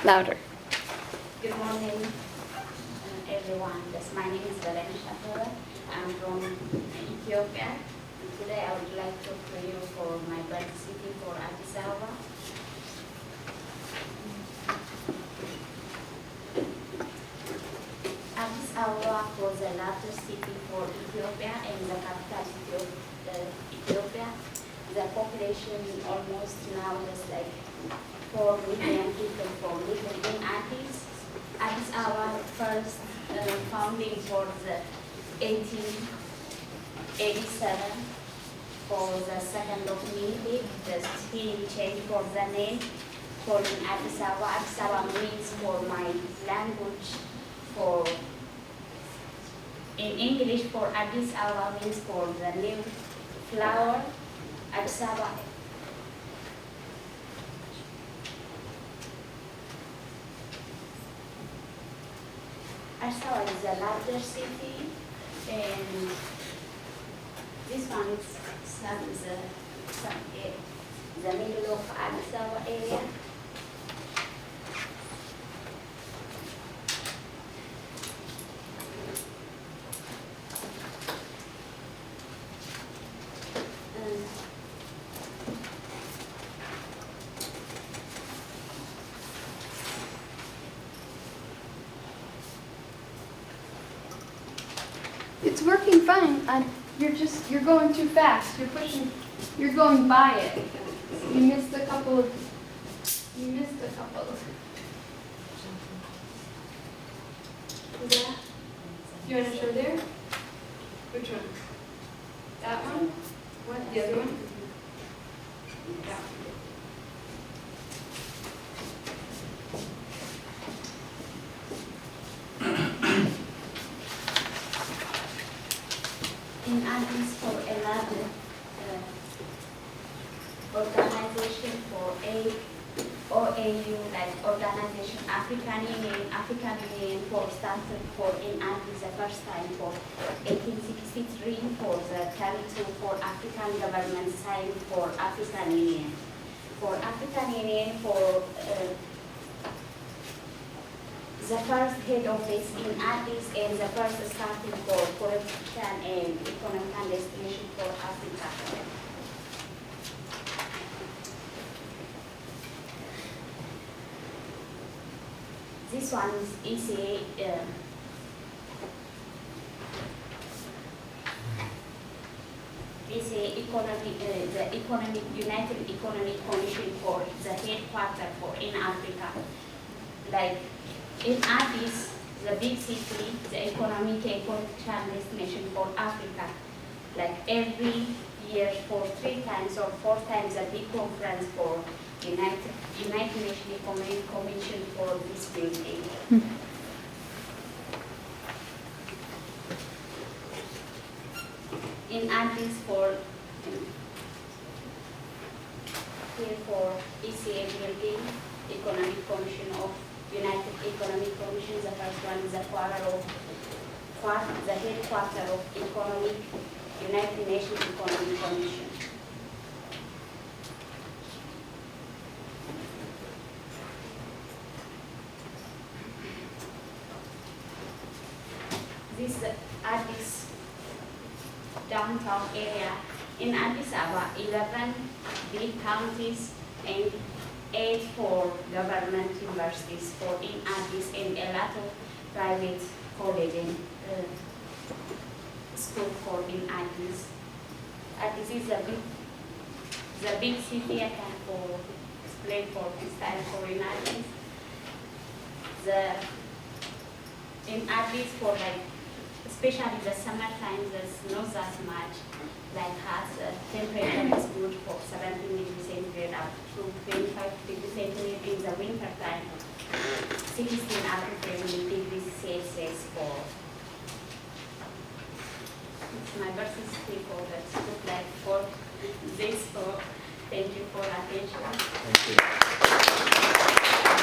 Louder. Good morning, everyone. My name is Valena Shapura. I'm from Ethiopia. And today I would like to talk to you for my birth city for Addis Ababa. Addis Ababa was the largest city for Ethiopia and the capital city of Ethiopia. The population almost now is like 4 million people for living in Addis. Addis Ababa first founding for the 1887 for the second of May. The city changed for the name for Addis Ababa. Addis Ababa means for my language for in English for Addis Ababa means for the new flower. Addis Ababa Addis Ababa is the largest city, and this one is the middle of Addis Ababa area. It's working fine. You're going too fast. You're going by it. You missed a couple. Yeah. You want to show there? Which one? That one? What? The other one? That one. In Addis for another organization for OAU, like organization African Union for started for in Addis the first time for 1863 for the 32 for African government signed for African Union. For African Union for the first head office in Addis and the first starting for political and economic destination for Africa. This one is ECA. The United Economic Commission for the headquarters for in Africa. Like in Addis, the big city, the economic and political destination for Africa. Like every year for 3 times or 4 times a big conference for United Nations Economic Commission for this building. In Addis for here for ECA building, Economic Commission of United Economic Commission. The first one is the headquarters of United Nations Economic Commission. This Addis downtown area. In Addis Ababa, 11 big counties and 8 for government universities for in Addis and a lot of private college and school for in Addis. Addis is the big city I can for explain for this time for in Addis. In Addis for like especially the summertime there's not that much like hot. The temperature is good for 17 degrees centigrade up to 25 degrees centigrade in the winter time. 16 up to 20 degrees Celsius for it's my birth certificate that look like for this. So thank you for attention. Thank you.